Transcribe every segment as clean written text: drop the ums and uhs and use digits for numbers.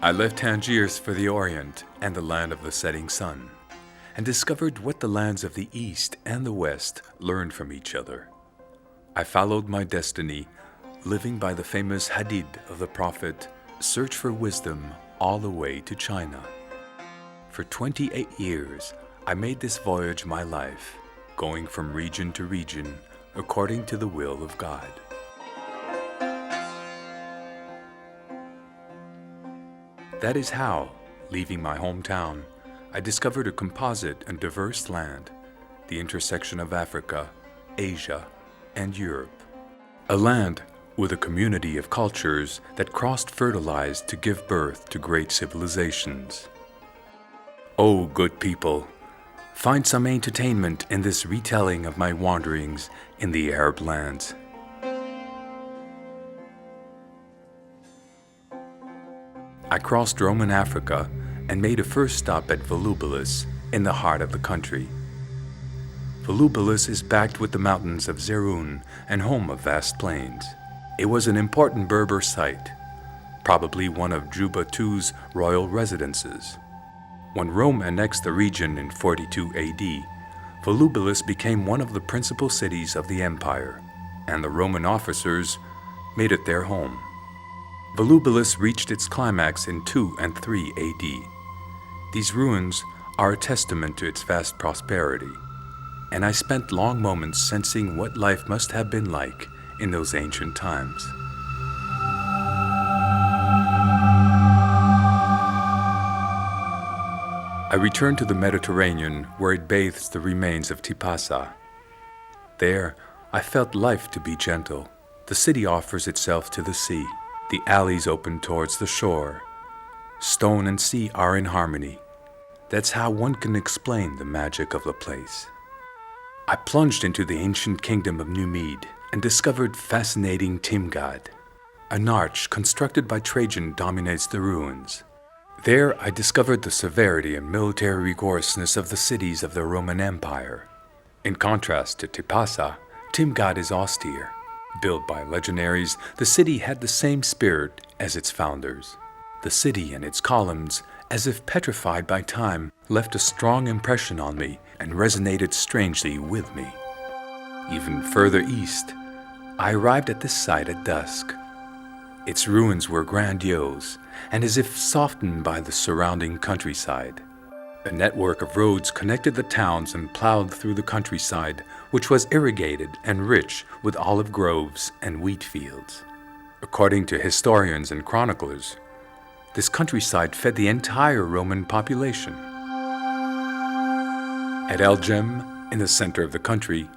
I left Tangiers for the Orient and the land of the setting sun, and discovered what the lands of the East and the West learned from each other. I followed my destiny, living by the famous hadith of the Prophet, search for wisdom all the way to China. For 28 years, I made this voyage my life, going from region to region according to the will of God. That is how, leaving my hometown, I discovered a composite and diverse land, the intersection of Africa, Asia, and Europe. A land with a community of cultures that cross-fertilized to give birth to great civilizations. Oh, good people, find some entertainment in this retelling of my wanderings in the Arab lands. I crossed Roman Africa and made a first stop at Volubilis in the heart of the country. Volubilis is backed with the mountains of Zerun and home of vast plains. It was an important Berber site, probably one of Juba II's royal residences. When Rome annexed the region in 42 AD, Volubilis became one of the principal cities of the empire, and the Roman officers made it their home. Volubilis reached its climax in 2 and 3 AD. These ruins are a testament to its vast prosperity, and I spent long moments sensing what life must have been like in those ancient times. I returned to the Mediterranean where it bathes the remains of Tipasa. There, I felt life to be gentle. The city offers itself to the sea. The alleys open towards the shore. Stone and sea are in harmony. That's how one can explain the magic of the place. I plunged into the ancient kingdom of Numid and discovered fascinating Timgad. An arch constructed by Trajan dominates the ruins. There I discovered the severity and military rigorousness of the cities of the Roman Empire. In contrast to Tipasa, Timgad is austere. Built by legionaries, the city had the same spirit as its founders. The city and its columns, as if petrified by time, left a strong impression on me and resonated strangely with me. Even further east, I arrived at this site at dusk. Its ruins were grandiose and as if softened by the surrounding countryside. A network of roads connected the towns and plowed through the countryside, which was irrigated and rich with olive groves and wheat fields. According to historians and chroniclers, this countryside fed the entire Roman population. At El Jem, in the center of the country,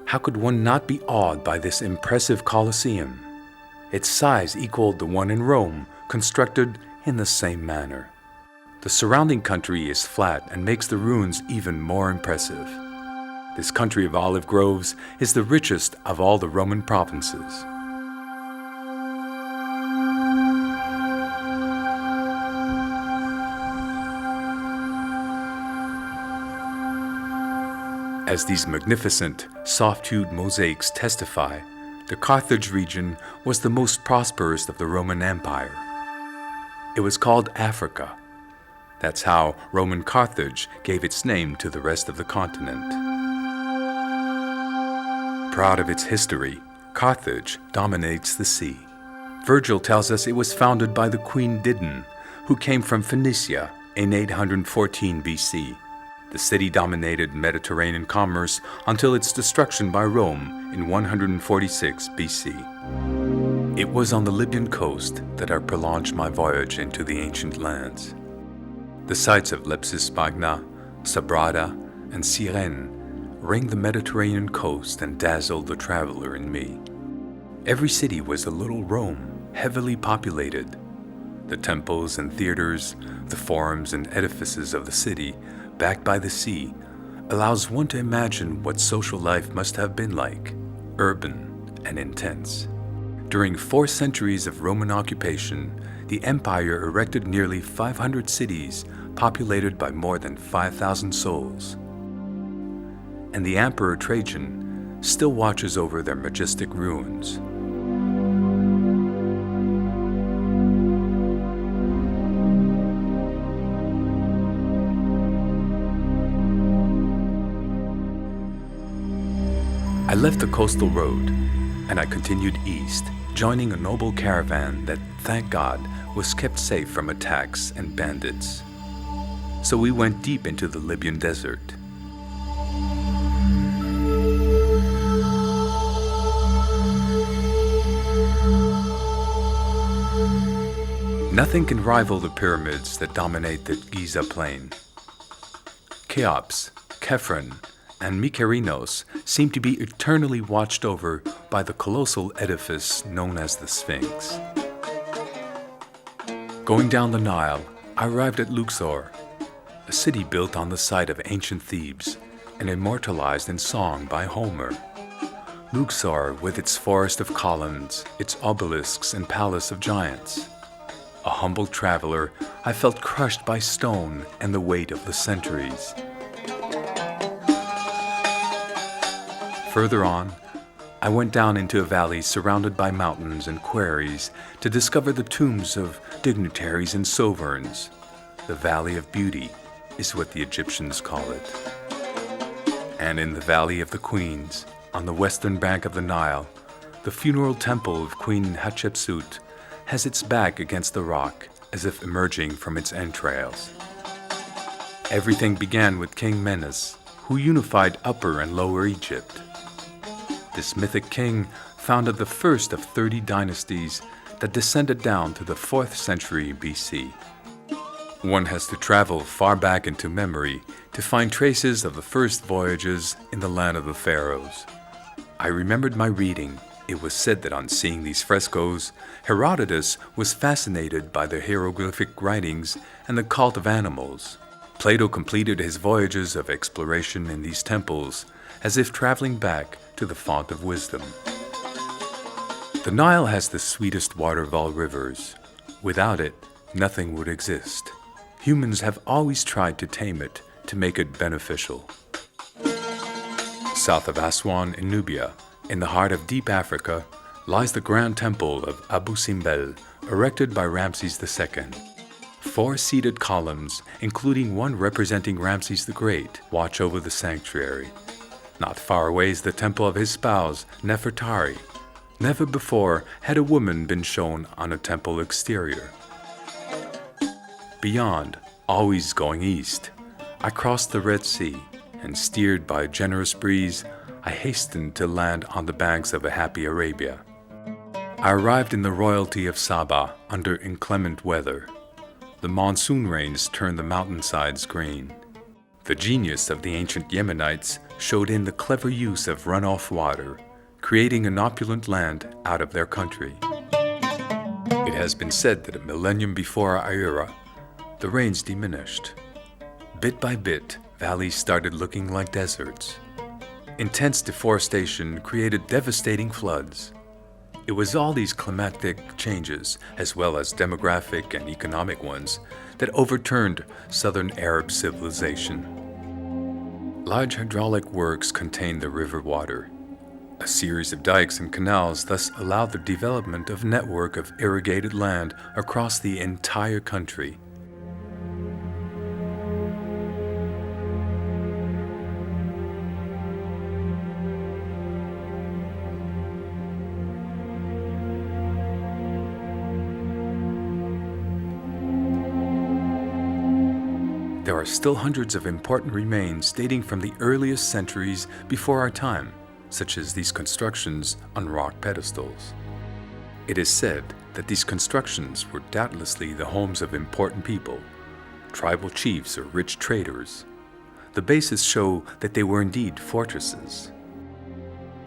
how could one not be awed by this impressive Colosseum? Its size equaled the one in Rome, constructed in the same manner. The surrounding country is flat and makes the ruins even more impressive. This country of olive groves is the richest of all the Roman provinces. As these magnificent, soft-hued mosaics testify, the Carthage region was the most prosperous of the Roman Empire. It was called Africa. That's how Roman Carthage gave its name to the rest of the continent. Proud of its history, Carthage dominates the sea. Virgil tells us it was founded by the Queen Didon, who came from Phoenicia in 814 BC. The city dominated Mediterranean commerce until its destruction by Rome in 146 BC. It was on the Libyan coast that I prolonged my voyage into the ancient lands. The sites of Lepsis Magna, Sabrata, and Cyrene ring the Mediterranean coast and dazzle the traveler in me. Every city was a little Rome, heavily populated. The temples and theaters, the forums and edifices of the city, backed by the sea, allows one to imagine what social life must have been like, urban and intense. During 4 centuries of Roman occupation, the empire erected nearly 500 cities populated by more than 5,000 souls. And the Emperor Trajan still watches over their majestic ruins. I left the coastal road and I continued east, joining a noble caravan that, thank God, was kept safe from attacks and bandits. So we went deep into the Libyan desert. Nothing can rival the pyramids that dominate the Giza plain. Cheops, Khephren, and Mykerinos seem to be eternally watched over by the colossal edifice known as the Sphinx. Going down the Nile, I arrived at Luxor, a city built on the site of ancient Thebes and immortalized in song by Homer. Luxor, with its forest of columns, its obelisks and palace of giants. A humble traveler, I felt crushed by stone and the weight of the centuries. Further on, I went down into a valley surrounded by mountains and quarries to discover the tombs of dignitaries and sovereigns. The Valley of Beauty is what the Egyptians call it. And in the Valley of the Queens, on the western bank of the Nile, the funeral temple of Queen Hatshepsut has its back against the rock as if emerging from its entrails. Everything began with King Menes, who unified Upper and Lower Egypt. This mythic king founded the first of 30 dynasties that descended down to the 4th century BC. One has to travel far back into memory to find traces of the first voyages in the land of the pharaohs. I remembered my reading. It was said that on seeing these frescoes, Herodotus was fascinated by the hieroglyphic writings and the cult of animals. Plato completed his voyages of exploration in these temples as if traveling back to the font of wisdom. The Nile has the sweetest water of all rivers. Without it, nothing would exist. Humans have always tried to tame it to make it beneficial. South of Aswan in Nubia, in the heart of deep Africa, lies the grand temple of Abu Simbel, erected by Ramses II. 4 seated columns, including one representing Ramses the Great, watch over the sanctuary. Not far away is the temple of his spouse, Nefertari. Never before had a woman been shown on a temple exterior. Beyond, always going east, I crossed the Red Sea, and steered by a generous breeze, I hastened to land on the banks of a happy Arabia. I arrived in the royalty of Saba under inclement weather. The monsoon rains turned the mountainsides green. The genius of the ancient Yemenites showed in the clever use of runoff water, creating an opulent land out of their country. It has been said that a millennium before our era, the rains diminished. Bit by bit, valleys started looking like deserts. Intense deforestation created devastating floods. It was all these climatic changes, as well as demographic and economic ones, that overturned southern Arab civilization. Large hydraulic works contained the river water. A series of dikes and canals thus allowed the development of a network of irrigated land across the entire country. There are still hundreds of important remains dating from the earliest centuries before our time, such as these constructions on rock pedestals. It is said that these constructions were doubtlessly the homes of important people, tribal chiefs or rich traders. The bases show that they were indeed fortresses.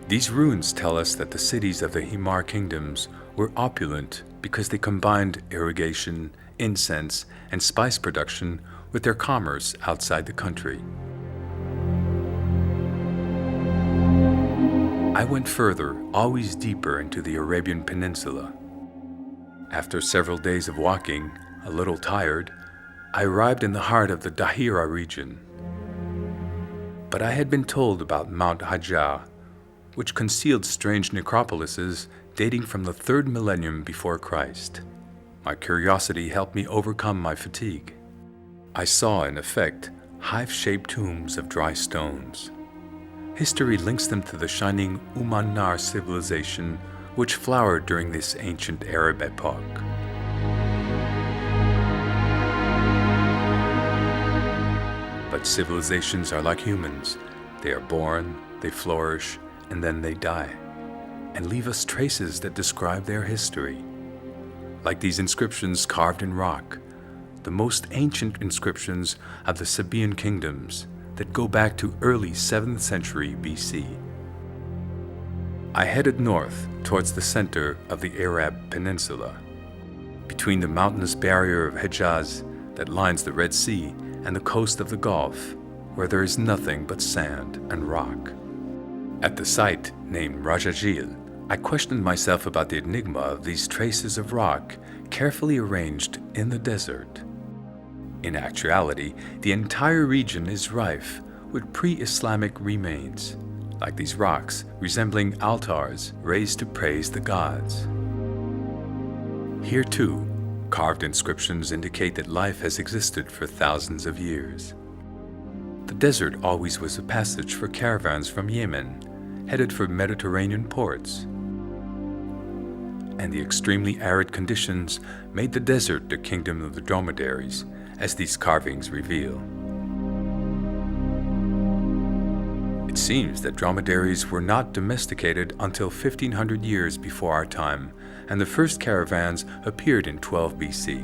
These ruins tell us that the cities of the Himar kingdoms were opulent because they combined irrigation, incense, and spice production with their commerce outside the country. I went further, always deeper into the Arabian Peninsula. After several days of walking, a little tired, I arrived in the heart of the Dahira region. But I had been told about Mount Hajjah, which concealed strange necropolises dating from the 3rd millennium before Christ. My curiosity helped me overcome my fatigue. I saw, in effect, hive-shaped tombs of dry stones. History links them to the shining Umayyad civilization, which flowered during this ancient Arab epoch. But civilizations are like humans. They are born, they flourish, and then they die, and leave us traces that describe their history. Like these inscriptions carved in rock, the most ancient inscriptions of the Sabaean kingdoms that go back to early 7th century BC. I headed north towards the center of the Arab Peninsula, between the mountainous barrier of Hejaz that lines the Red Sea and the coast of the Gulf, where there is nothing but sand and rock. At the site named Rajajil, I questioned myself about the enigma of these traces of rock carefully arranged in the desert. In actuality, the entire region is rife with pre-Islamic remains, like these rocks resembling altars raised to praise the gods. Here too, carved inscriptions indicate that life has existed for thousands of years. The desert always was a passage for caravans from Yemen, headed for Mediterranean ports. And the extremely arid conditions made the desert the kingdom of the dromedaries, as these carvings reveal. It seems that dromedaries were not domesticated until 1500 years before our time, and the first caravans appeared in 12 BC.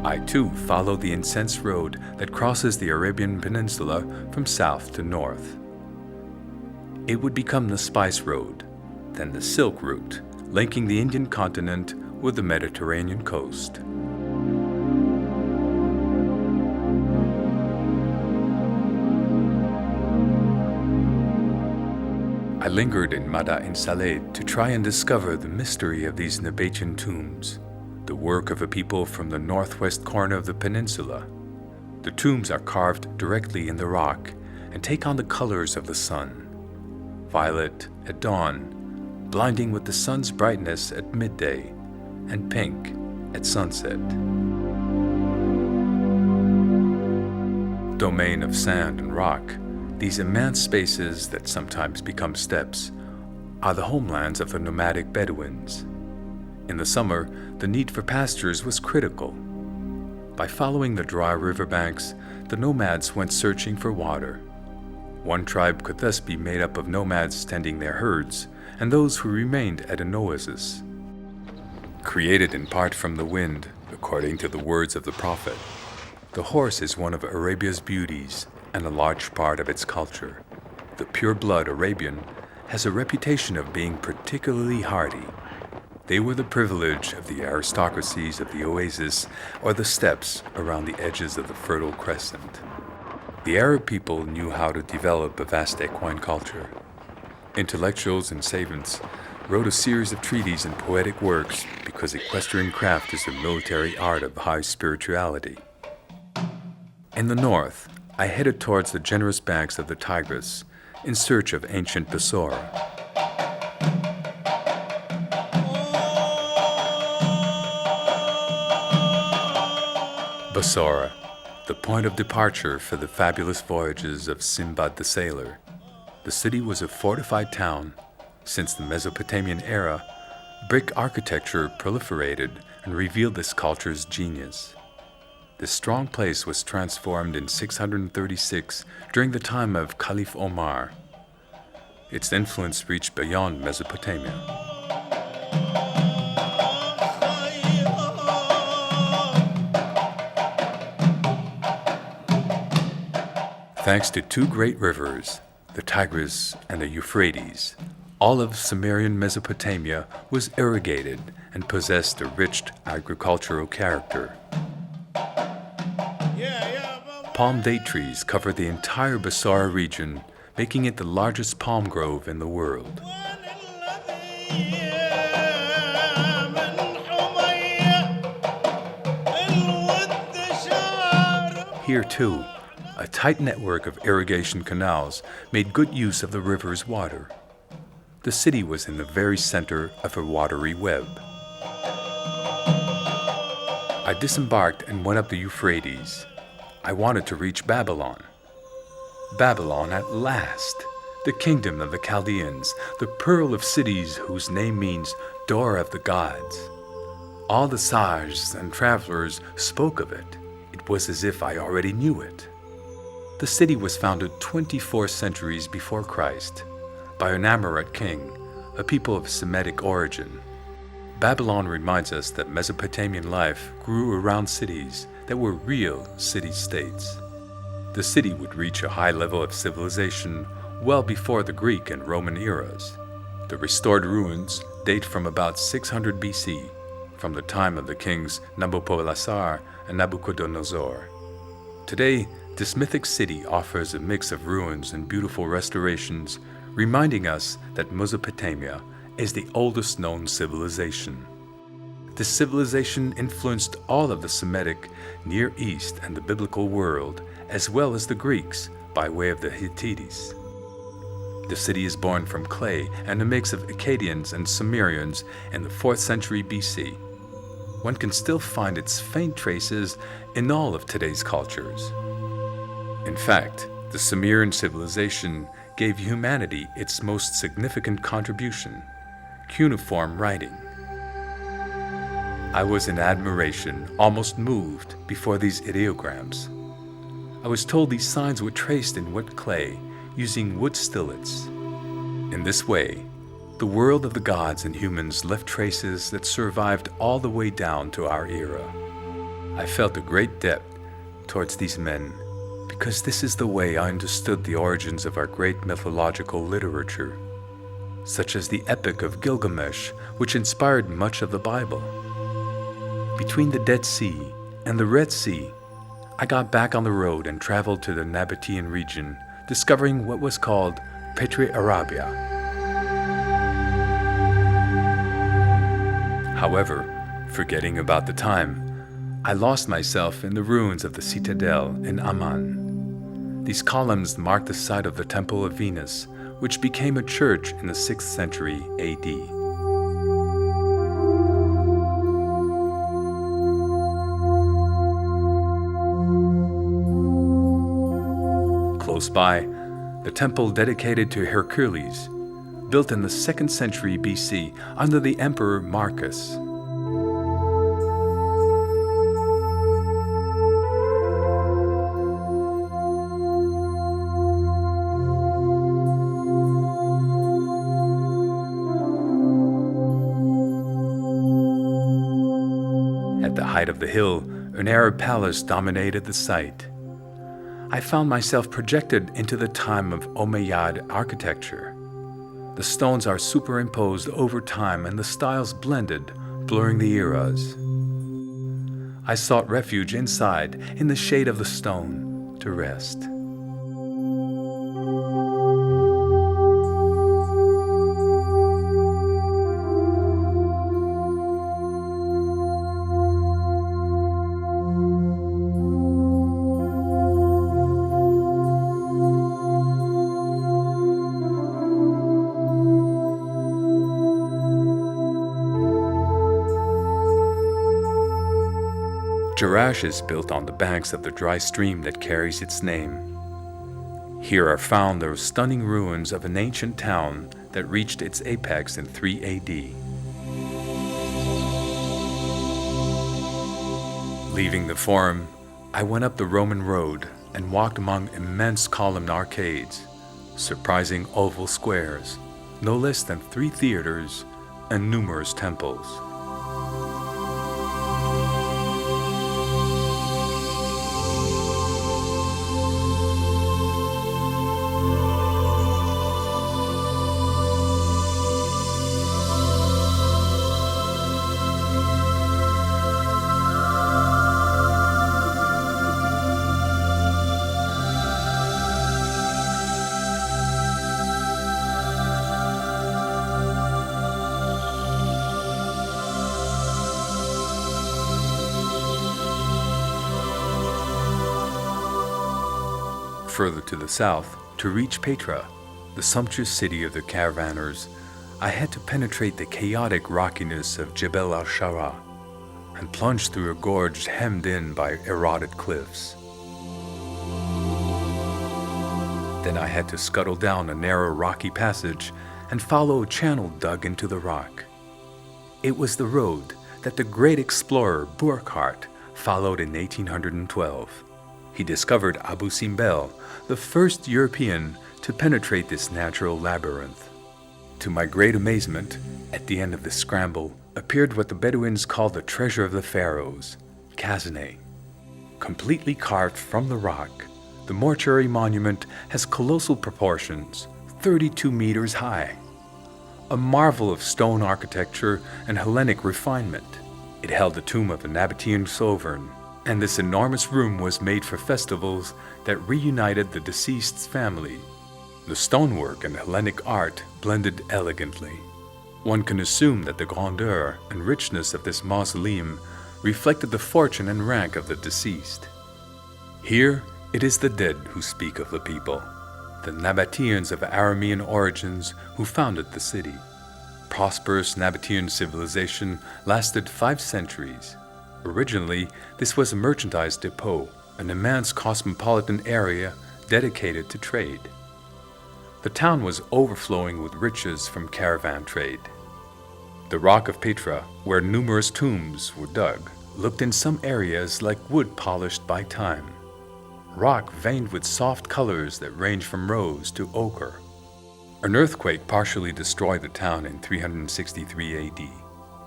I too followed the incense road that crosses the Arabian Peninsula from south to north. It would become the Spice Road, then the Silk Route, linking the Indian continent with the Mediterranean coast. I lingered in Mada'in Saled to try and discover the mystery of these Nabatean tombs, the work of a people from the northwest corner of the peninsula. The tombs are carved directly in the rock and take on the colors of the sun: violet at dawn, blinding with the sun's brightness at midday, and pink at sunset. Domain of sand and rock, these immense spaces that sometimes become steppes are the homelands of the nomadic Bedouins. In the summer, the need for pastures was critical. By following the dry riverbanks, the nomads went searching for water. One tribe could thus be made up of nomads tending their herds and those who remained at an oasis. Created in part from the wind, according to the words of the prophet, the horse is one of Arabia's beauties and a large part of its culture. The pure-blood Arabian has a reputation of being particularly hardy. They were the privilege of the aristocracies of the oasis or the steppes around the edges of the Fertile Crescent. The Arab people knew how to develop a vast equine culture. Intellectuals and savants wrote a series of treatises and poetic works because equestrian craft is a military art of high spirituality. In the north, I headed towards the generous banks of the Tigris in search of ancient Bassora. Bassora, the point of departure for the fabulous voyages of Sinbad the Sailor. The city was a fortified town. Since the Mesopotamian era, brick architecture proliferated and revealed this culture's genius. This strong place was transformed in 636 during the time of Caliph Omar. Its influence reached beyond Mesopotamia. Thanks to two great rivers, the Tigris and the Euphrates, all of Sumerian Mesopotamia was irrigated and possessed a rich agricultural character. Palm date trees cover the entire Bassora region, making it the largest palm grove in the world. Here too, a tight network of irrigation canals made good use of the river's water. The city was in the very center of a watery web. I disembarked and went up the Euphrates. I wanted to reach Babylon. Babylon at last, the kingdom of the Chaldeans, the pearl of cities whose name means door of the gods. All the sages and travelers spoke of it. It was as if I already knew it. The city was founded 24 centuries before Christ by an Amorite king, a people of Semitic origin. Babylon reminds us that Mesopotamian life grew around cities that were real city-states. The city would reach a high level of civilization well before the Greek and Roman eras. The restored ruins date from about 600 BC, from the time of the kings Nabopolassar and Nabucodonosor. Today, this mythic city offers a mix of ruins and beautiful restorations, reminding us that Mesopotamia is the oldest known civilization. This civilization influenced all of the Semitic, Near East, and the biblical world, as well as the Greeks, by way of the Hittites. The city is born from clay and a mix of Akkadians and Sumerians in the 4th century BC. One can still find its faint traces in all of today's cultures. In fact, the Sumerian civilization gave humanity its most significant contribution: cuneiform writing. I was in admiration, almost moved, before these ideograms. I was told these signs were traced in wet clay using wood stillets. In this way, the world of the gods and humans left traces that survived all the way down to our era. I felt a great debt towards these men because this is the way I understood the origins of our great mythological literature, such as the Epic of Gilgamesh, which inspired much of the Bible. Between the Dead Sea and the Red Sea, I got back on the road and traveled to the Nabatean region, discovering what was called Petri Arabia. However, forgetting about the time, I lost myself in the ruins of the citadel in Amman. These columns mark the site of the Temple of Venus, which became a church in the 6th century AD. Close by, the temple dedicated to Hercules, built in the 2nd century BC under the Emperor Marcus. At the height of the hill, an Arab palace dominated the site. I found myself projected into the time of Umayyad architecture. The stones are superimposed over time and the styles blended, blurring the eras. I sought refuge inside, in the shade of the stone, to rest. Jerash is built on the banks of the dry stream that carries its name. Here are found the stunning ruins of an ancient town that reached its apex in 3 AD. Leaving the Forum, I went up the Roman road and walked among immense columned arcades, surprising oval squares, no less than 3 theaters, and numerous temples. Further to the south, to reach Petra, the sumptuous city of the caravanners, I had to penetrate the chaotic rockiness of Jebel al-Shara and plunge through a gorge hemmed in by eroded cliffs. Then I had to scuttle down a narrow rocky passage and follow a channel dug into the rock. It was the road that the great explorer Burckhardt followed in 1812. He discovered Abu Simbel, the first European to penetrate this natural labyrinth. To my great amazement, at the end of the scramble appeared what the Bedouins called the treasure of the pharaohs, Khazaneh. Completely carved from the rock, the mortuary monument has colossal proportions, 32 meters high. A marvel of stone architecture and Hellenic refinement. It held the tomb of a Nabatean sovereign, and this enormous room was made for festivals that reunited the deceased's family. The stonework and Hellenic art blended elegantly. One can assume that the grandeur and richness of this mausoleum reflected the fortune and rank of the deceased. Here, it is the dead who speak of the people, the Nabateans of Aramean origins who founded the city. Prosperous Nabatean civilization lasted 5 centuries. Originally, this was a merchandise depot, an immense cosmopolitan area dedicated to trade. The town was overflowing with riches from caravan trade. The rock of Petra, where numerous tombs were dug, looked in some areas like wood polished by time. Rock veined with soft colors that range from rose to ochre. An earthquake partially destroyed the town in 363 AD.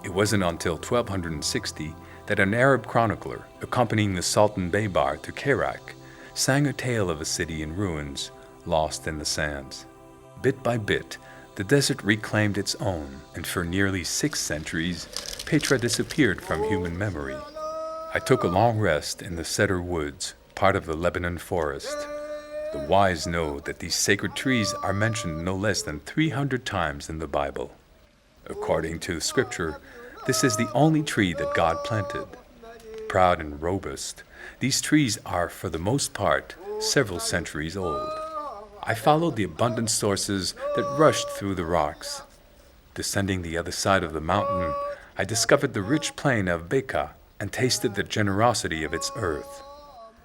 It wasn't until 1260 that an Arab chronicler, accompanying the Sultan Baybar to Kerak, sang a tale of a city in ruins, lost in the sands. Bit by bit, the desert reclaimed its own, and for nearly 6 centuries, Petra disappeared from human memory. I took a long rest in the cedar woods, part of the Lebanon forest. The wise know that these sacred trees are mentioned no less than 300 times in the Bible. According to the scripture, this is the only tree that God planted. Proud and robust, these trees are, for the most part, several centuries old. I followed the abundant sources that rushed through the rocks. Descending the other side of the mountain, I discovered the rich plain of Beka and tasted the generosity of its earth.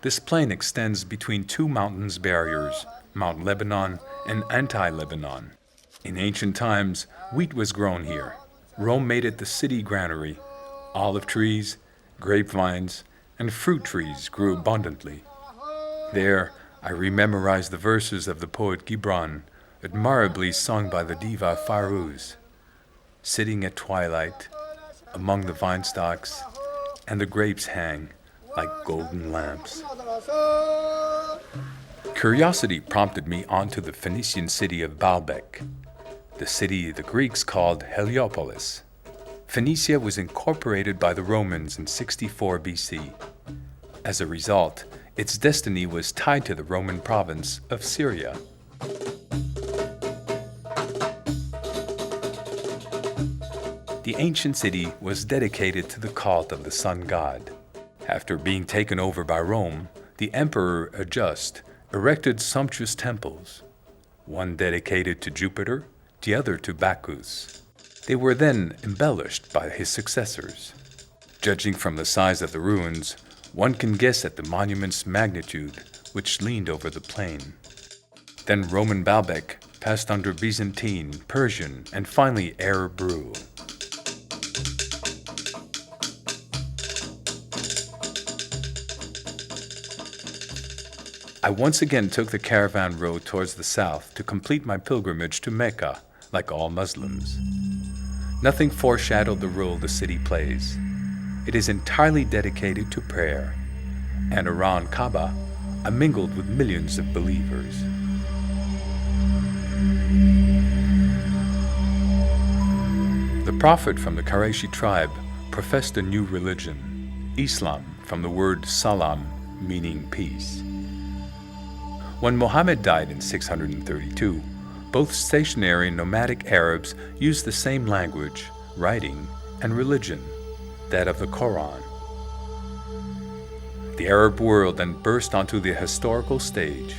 This plain extends between 2 mountains barriers, Mount Lebanon and Anti-Lebanon. In ancient times, wheat was grown here. Rome made it the city granary. Olive trees, grapevines, and fruit trees grew abundantly. There, I rememorized the verses of the poet Gibran, admirably sung by the diva Fairuz. Sitting at twilight, among the vine stalks, and the grapes hang like golden lamps. Curiosity prompted me onto the Phoenician city of Baalbek, the city the Greeks called Heliopolis. Phoenicia was incorporated by the Romans in 64 BC. As a result, its destiny was tied to the Roman province of Syria. The ancient city was dedicated to the cult of the sun god. After being taken over by Rome, the Emperor August erected sumptuous temples, one dedicated to Jupiter, the other to Bacchus. They were then embellished by his successors. Judging from the size of the ruins, one can guess at the monument's magnitude, which leaned over the plain. Then Roman Baalbek passed under Byzantine, Persian, and finally Arab rule. I once again took the caravan road towards the south to complete my pilgrimage to Mecca, like all Muslims. Nothing foreshadowed the role the city plays. It is entirely dedicated to prayer, and around Kaaba, I mingled with millions of believers. The prophet from the Qurayshi tribe professed a new religion, Islam, from the word salam, meaning peace. When Muhammad died in 632, both stationary and nomadic Arabs used the same language, writing, and religion, that of the Quran. The Arab world then burst onto the historical stage.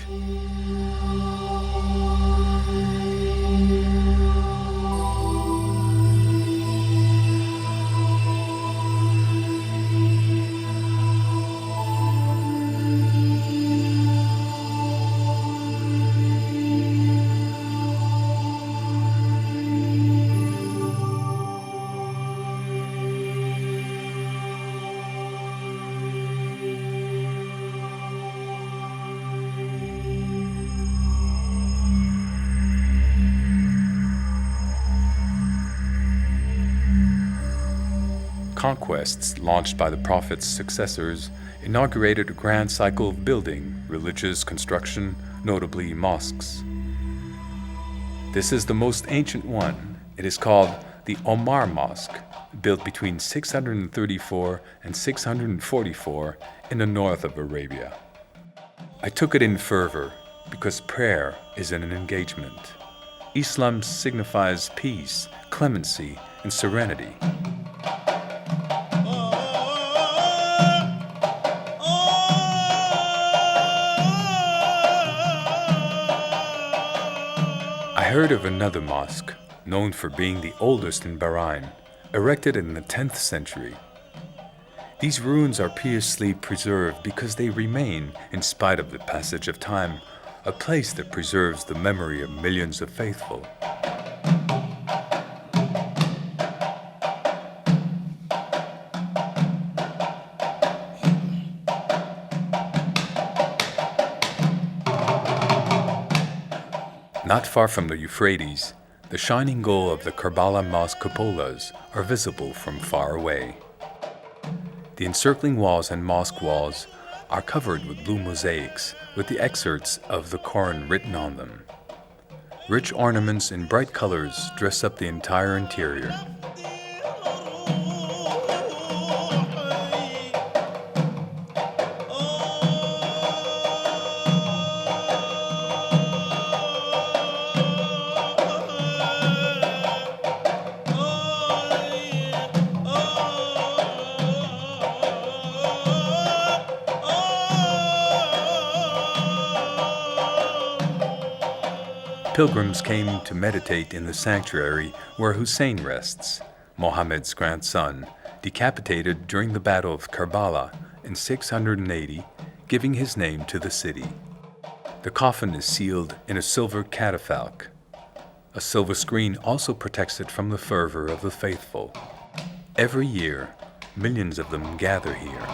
Conquests launched by the Prophet's successors inaugurated a grand cycle of building religious construction, notably mosques. This is the most ancient one. It is called the Omar Mosque, built between 634 and 644 in the north of Arabia. I took it in fervor because prayer is an engagement. Islam signifies peace, clemency, and serenity. I heard of another mosque, known for being the oldest in Bahrain, erected in the 10th century. These ruins are piously preserved because they remain, in spite of the passage of time, a place that preserves the memory of millions of faithful. Not far from the Euphrates, the shining glow of the Karbala mosque cupolas are visible from far away. The encircling walls and mosque walls are covered with blue mosaics with the excerpts of the Quran written on them. Rich ornaments in bright colors dress up the entire interior. Pilgrims came to meditate in the sanctuary where Hussein rests, Muhammad's grandson, decapitated during the Battle of Karbala in 680, giving his name to the city. The coffin is sealed in a silver catafalque. A silver screen also protects it from the fervor of the faithful. Every year, millions of them gather here.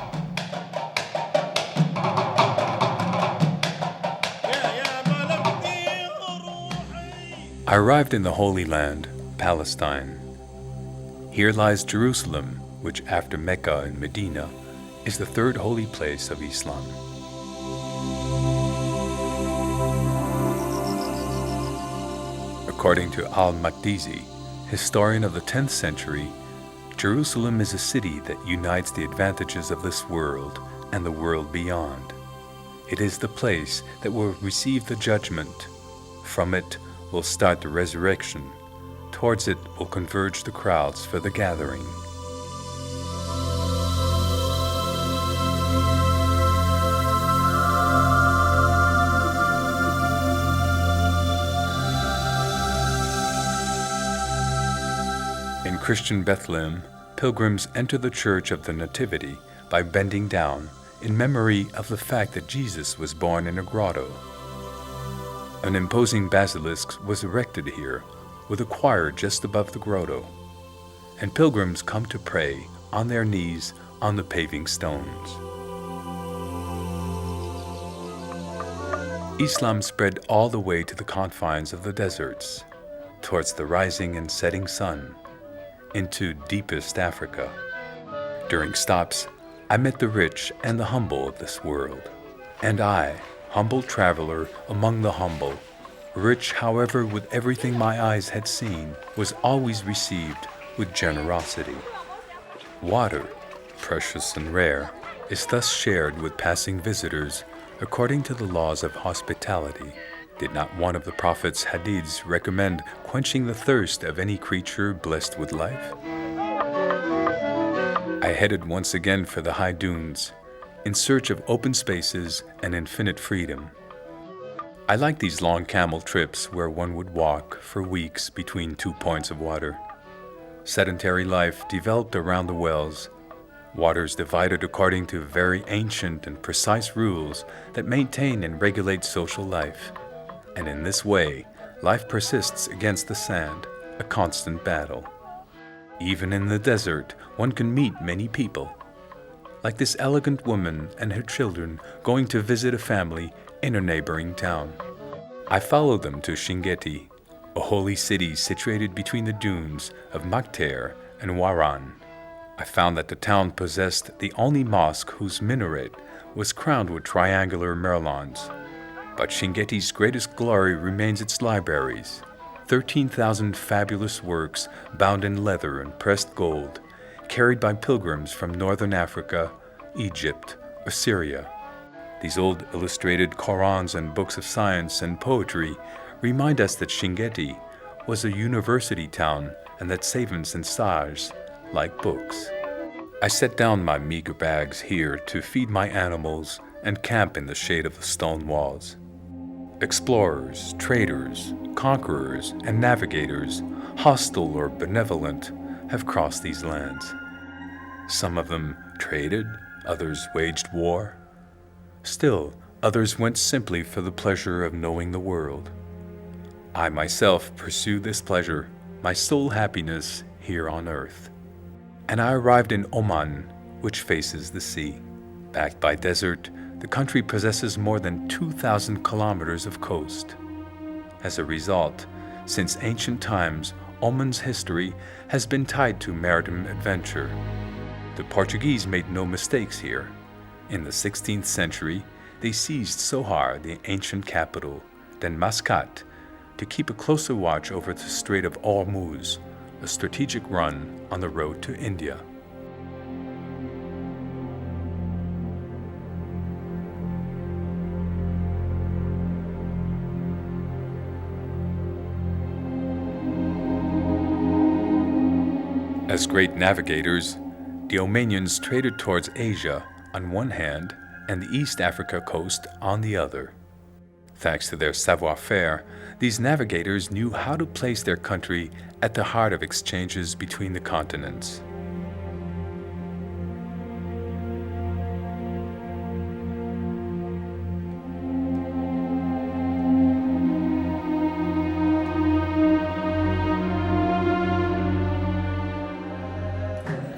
I arrived in the Holy Land, Palestine. Here lies Jerusalem, which after Mecca and Medina is the third holy place of Islam. According to al-Maqdisi, historian of the 10th century, Jerusalem is a city that unites the advantages of this world and the world beyond. It is the place that will receive the judgment. From it will start the resurrection. Towards it will converge the crowds for the gathering. In Christian Bethlehem, pilgrims enter the Church of the Nativity by bending down in memory of the fact that Jesus was born in a grotto. An imposing basilisk was erected here, with a choir just above the grotto, and pilgrims come to pray on their knees on the paving stones. Islam spread all the way to the confines of the deserts, towards the rising and setting sun, into deepest Africa. During stops, I met the rich and the humble of this world, and I, humble traveler among the humble, rich however with everything my eyes had seen, was always received with generosity. Water, precious and rare, is thus shared with passing visitors according to the laws of hospitality. Did not one of the Prophet's hadiths recommend quenching the thirst of any creature blessed with life? I headed once again for the high dunes, in search of open spaces and infinite freedom. I like these long camel trips where one would walk for weeks between 2 points of water. Sedentary life developed around the wells, waters divided according to very ancient and precise rules that maintain and regulate social life. And in this way, life persists against the sand, a constant battle. Even in the desert, one can meet many people. Like this elegant woman and her children going to visit a family in a neighboring town. I followed them to Shingeti, a holy city situated between the dunes of Makter and Waran. I found that the town possessed the only mosque whose minaret was crowned with triangular merlons. But Shingeti's greatest glory remains its libraries. 13,000 fabulous works bound in leather and pressed gold, carried by pilgrims from northern Africa, Egypt, or Syria. These old illustrated Korans and books of science and poetry remind us that Shingeti was a university town and that savants and sages like books. I set down my meager bags here to feed my animals and camp in the shade of the stone walls. Explorers, traders, conquerors, and navigators, hostile or benevolent, have crossed these lands. Some of them traded, others waged war. Still, others went simply for the pleasure of knowing the world. I myself pursue this pleasure, my sole happiness here on earth. And I arrived in Oman, which faces the sea. Backed by desert, the country possesses more than 2,000 kilometers of coast. As a result, since ancient times, Oman's history has been tied to maritime adventure. The Portuguese made no mistakes here. In the 16th century, they seized Sohar, the ancient capital, then Muscat, to keep a closer watch over the Strait of Hormuz, a strategic run on the road to India. As great navigators, the Omanians traded towards Asia on one hand and the East Africa coast on the other. Thanks to their savoir-faire, these navigators knew how to place their country at the heart of exchanges between the continents.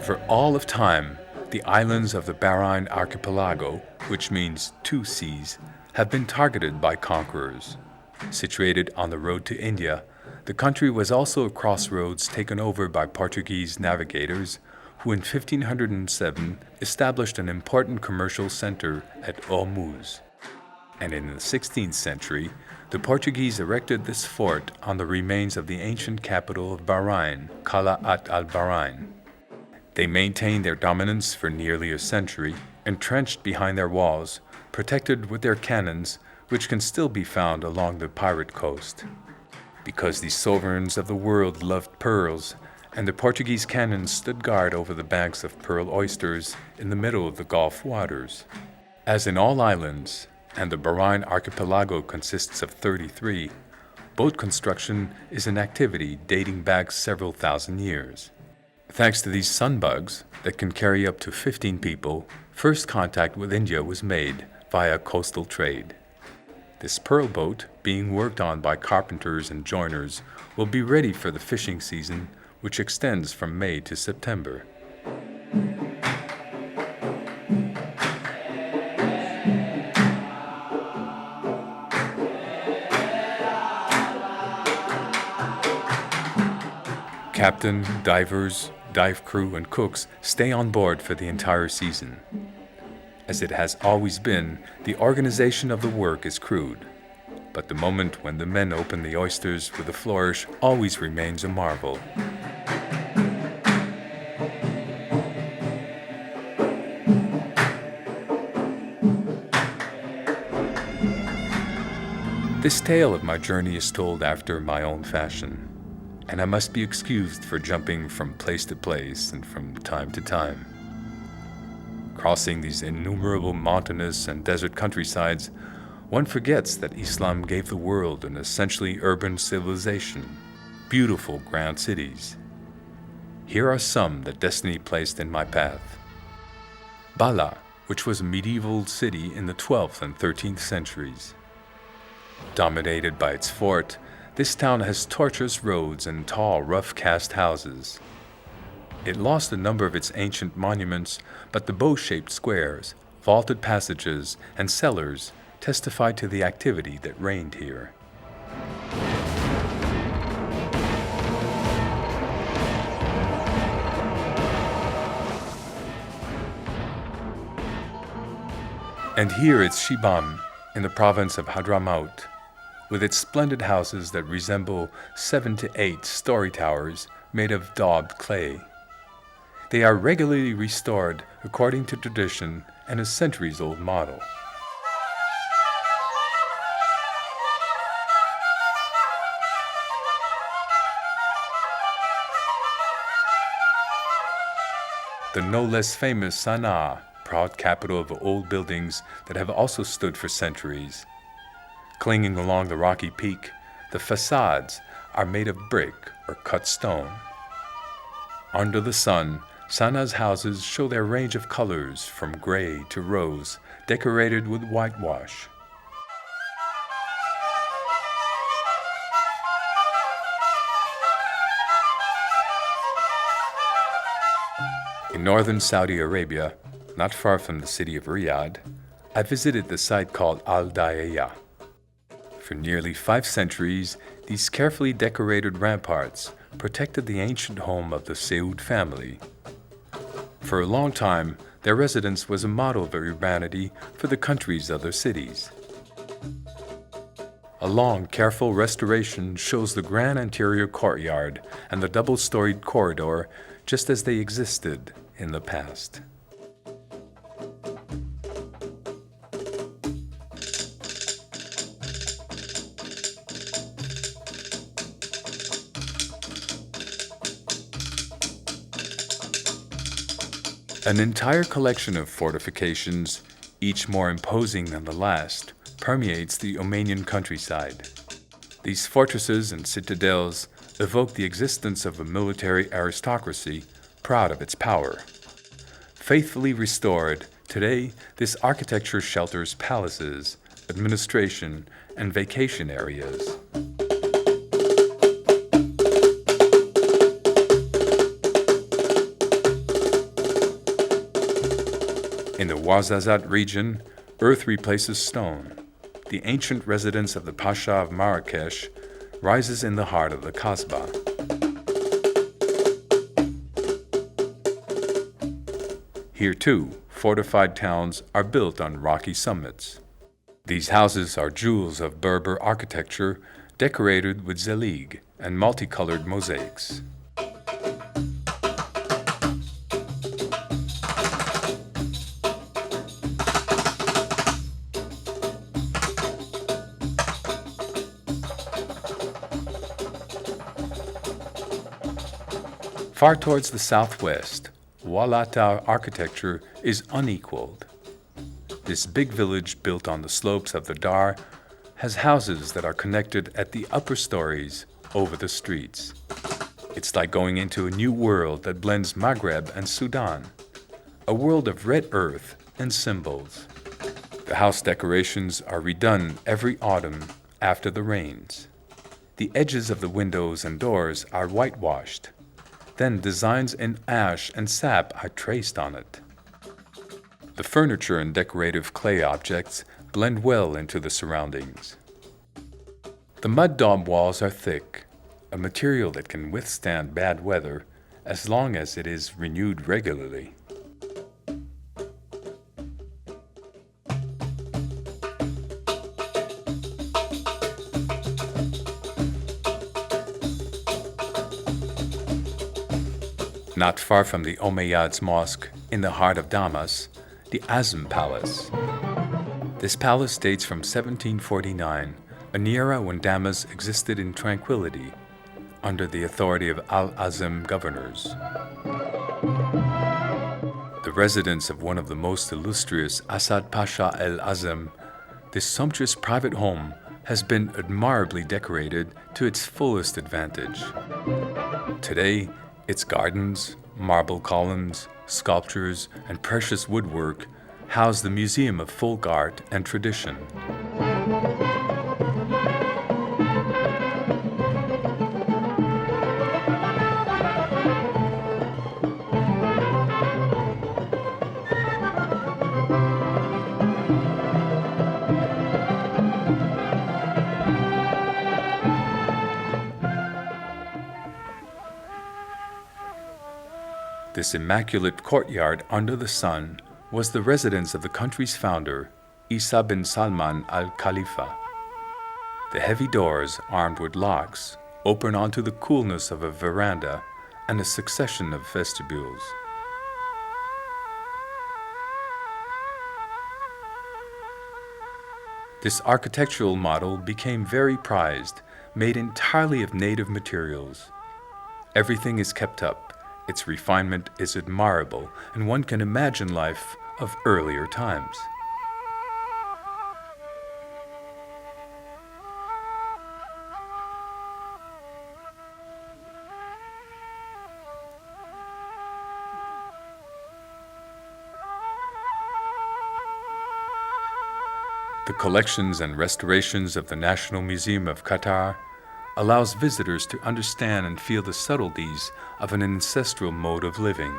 For all of time, the islands of the Bahrain archipelago, which means two seas, have been targeted by conquerors. Situated on the road to India, the country was also a crossroads taken over by Portuguese navigators who in 1507 established an important commercial center at Hormuz. And in the 16th century, the Portuguese erected this fort on the remains of the ancient capital of Bahrain, Qala'at al-Bahrain. They maintained their dominance for nearly a century, entrenched behind their walls, protected with their cannons, which can still be found along the pirate coast. Because these sovereigns of the world loved pearls, and the Portuguese cannons stood guard over the banks of pearl oysters in the middle of the Gulf waters. As in all islands, and the Bahrain archipelago consists of 33, boat construction is an activity dating back several thousand years. Thanks to these sunbugs that can carry up to 15 people, first contact with India was made via coastal trade. This pearl boat, being worked on by carpenters and joiners, will be ready for the fishing season, which extends from May to September. Captain, divers, dive crew, and cooks stay on board for the entire season. As it has always been, the organization of the work is crude, but the moment when the men open the oysters with a flourish always remains a marvel. This tale of my journey is told after my own fashion, and I must be excused for jumping from place to place and from time to time. Crossing these innumerable mountainous and desert countrysides, one forgets that Islam gave the world an essentially urban civilization, beautiful grand cities. Here are some that destiny placed in my path. Bala, which was a medieval city in the 12th and 13th centuries. Dominated by its fort, this town has tortuous roads and tall, rough-cast houses. It lost a number of its ancient monuments, but the bow-shaped squares, vaulted passages, and cellars testify to the activity that reigned here. And here it's Shibam, in the province of Hadramaut, with its splendid houses that resemble 7 to 8 story towers made of daubed clay. They are regularly restored according to tradition and a centuries-old model. The no less famous Sana'a, proud capital of old buildings that have also stood for centuries. Clinging along the rocky peak, the facades are made of brick or cut stone. Under the sun, Sana'a's houses show their range of colors from gray to rose, decorated with whitewash. In northern Saudi Arabia, not far from the city of Riyadh, I visited the site called Al-Dayaya. For nearly 5 centuries, these carefully decorated ramparts protected the ancient home of the Saud family. For a long time, their residence was a model of urbanity for the country's other cities. A long, careful restoration shows the grand interior courtyard and the double-storied corridor just as they existed in the past. An entire collection of fortifications, each more imposing than the last, permeates the Omanian countryside. These fortresses and citadels evoke the existence of a military aristocracy proud of its power. Faithfully restored, today this architecture shelters palaces, administration, and vacation areas. In the Ouarzazate region, earth replaces stone. The ancient residence of the Pasha of Marrakesh rises in the heart of the Kasbah. Here too, fortified towns are built on rocky summits. These houses are jewels of Berber architecture decorated with zelig and multicolored mosaics. Far towards the southwest, Walata architecture is unequaled. This big village built on the slopes of the Dar has houses that are connected at the upper stories over the streets. It's like going into a new world that blends Maghreb and Sudan, a world of red earth and symbols. The house decorations are redone every autumn after the rains. The edges of the windows and doors are whitewashed. Then designs in ash and sap are traced on it. The furniture and decorative clay objects blend well into the surroundings. The mud daub walls are thick, a material that can withstand bad weather as long as it is renewed regularly. Not far from the Umayyads Mosque, in the heart of Damas, the Azm Palace. This palace dates from 1749, an era when Damas existed in tranquility, under the authority of Al-Azm governors. The residence of one of the most illustrious Asad Pasha el-Azm, this sumptuous private home has been admirably decorated to its fullest advantage. Today, its gardens, marble columns, sculptures, and precious woodwork house the Museum of Folk Art and Tradition. This immaculate courtyard under the sun was the residence of the country's founder, Isa bin Salman al-Khalifa. The heavy doors, armed with locks, open onto the coolness of a veranda and a succession of vestibules. This architectural model became very prized, made entirely of native materials. Everything is kept up, its refinement is admirable, and one can imagine life of earlier times. The collections and restorations of the National Museum of Qatar allows visitors to understand and feel the subtleties of an ancestral mode of living.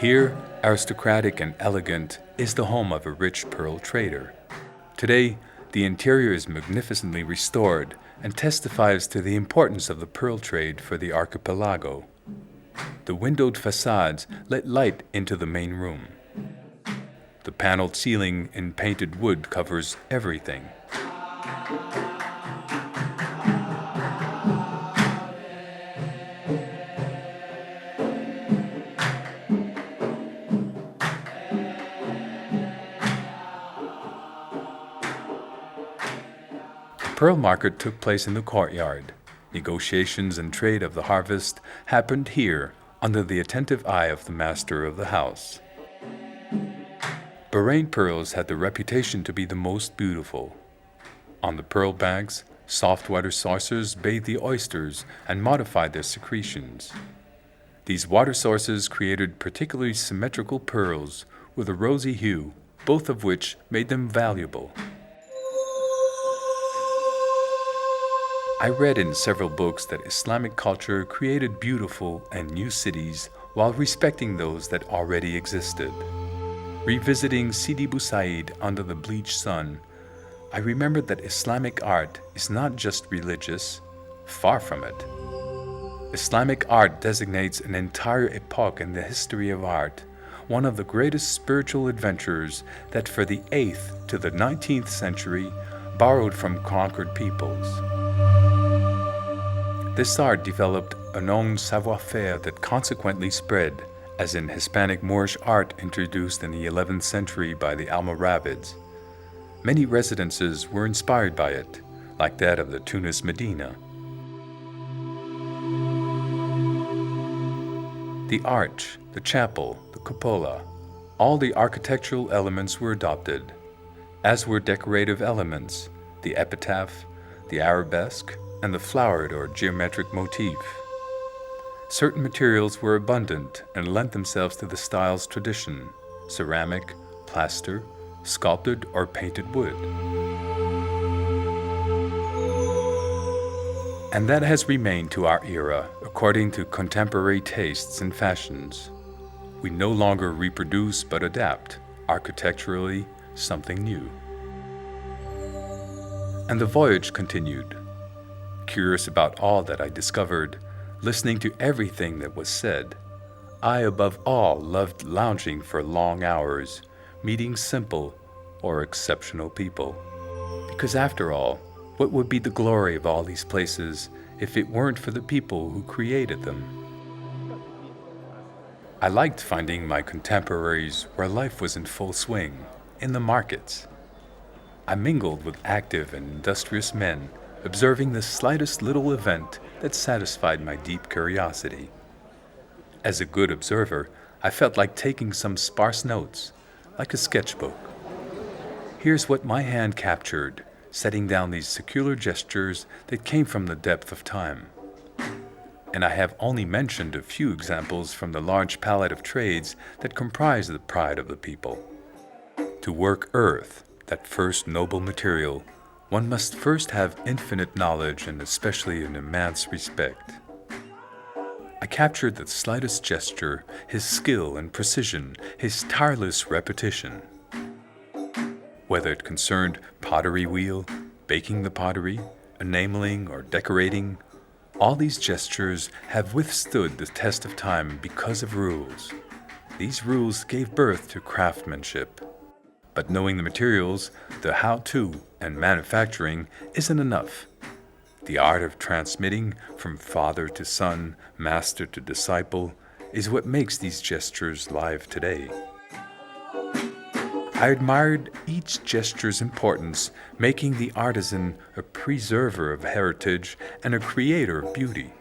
Here, aristocratic and elegant, is the home of a rich pearl trader. Today, the interior is magnificently restored and testifies to the importance of the pearl trade for the archipelago. The windowed facades let light into the main room. The paneled ceiling in painted wood covers everything. The pearl market took place in the courtyard. Negotiations and trade of the harvest happened here under the attentive eye of the master of the house. Bahrain pearls had the reputation to be the most beautiful. On the pearl banks, soft water saucers bathed the oysters and modified their secretions. These water sources created particularly symmetrical pearls with a rosy hue, both of which made them valuable. I read in several books that Islamic culture created beautiful and new cities while respecting those that already existed. Revisiting Sidi Bou Said under the bleached sun, I remembered that Islamic art is not just religious, far from it. Islamic art designates an entire epoch in the history of art, one of the greatest spiritual adventures that for the 8th to the 19th century borrowed from conquered peoples. This art developed a known savoir-faire that consequently spread, as in Hispanic Moorish art introduced in the 11th century by the Almoravids. Many residences were inspired by it, like that of the Tunis Medina. The arch, the chapel, the cupola, all the architectural elements were adopted, as were decorative elements, the epitaph, the arabesque, and the flowered or geometric motif. Certain materials were abundant and lent themselves to the style's tradition: ceramic, plaster, sculpted or painted wood. And that has remained to our era according to contemporary tastes and fashions. We no longer reproduce but adapt, architecturally, something new. And the voyage continued. Curious about all that I discovered, listening to everything that was said, I above all loved lounging for long hours, meeting simple or exceptional people. Because after all, what would be the glory of all these places if it weren't for the people who created them? I liked finding my contemporaries where life was in full swing, in the markets. I mingled with active and industrious men, observing the slightest little event that satisfied my deep curiosity. As a good observer, I felt like taking some sparse notes, like a sketchbook. Here's what my hand captured, setting down these secular gestures that came from the depth of time. And I have only mentioned a few examples from the large palette of trades that comprise the pride of the people. To work earth, that first noble material, one must first have infinite knowledge and especially an immense respect. I captured the slightest gesture, his skill and precision, his tireless repetition. Whether it concerned pottery wheel, baking the pottery, enameling, or decorating, all these gestures have withstood the test of time because of rules. These rules gave birth to craftsmanship. But knowing the materials, the how-to, and manufacturing isn't enough. The art of transmitting from father to son, master to disciple, is what makes these gestures live today. I admired each gesture's importance, making the artisan a preserver of heritage and a creator of beauty.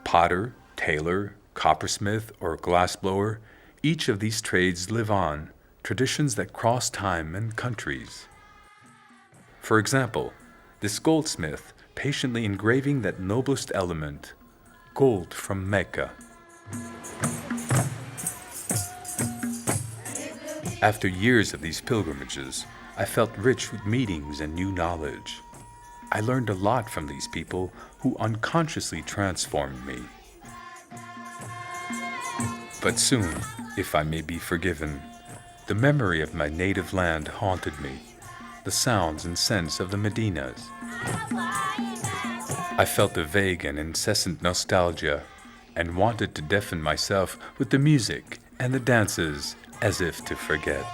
Potter, tailor, coppersmith, or glassblower, each of these trades live on, traditions that cross time and countries. For example, this goldsmith patiently engraving that noblest element, gold from Mecca. After years of these pilgrimages, I felt rich with meetings and new knowledge. I learned a lot from these people who unconsciously transformed me. But soon, if I may be forgiven, the memory of my native land haunted me, the sounds and scents of the Medinas. I felt a vague and incessant nostalgia and wanted to deafen myself with the music and the dances as if to forget.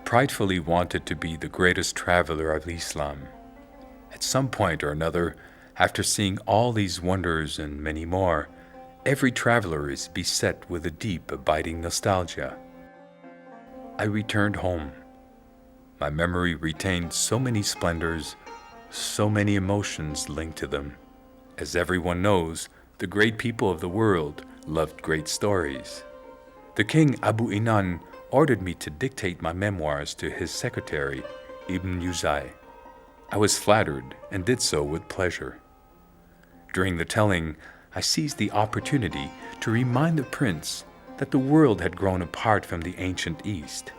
pridefully wanted to be the greatest traveler of Islam. At some point or another, after seeing all these wonders and many more, every traveler is beset with a deep, abiding nostalgia. I returned home. My memory retained so many splendors, so many emotions linked to them. As everyone knows, the great people of the world loved great stories. The king Abu Inan ordered me to dictate my memoirs to his secretary, Ibn Yuzai. I was flattered and did so with pleasure. During the telling, I seized the opportunity to remind the prince that the world had grown apart from the ancient East.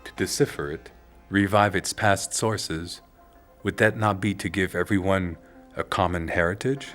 To decipher it, revive its past sources, would that not be to give everyone a common heritage?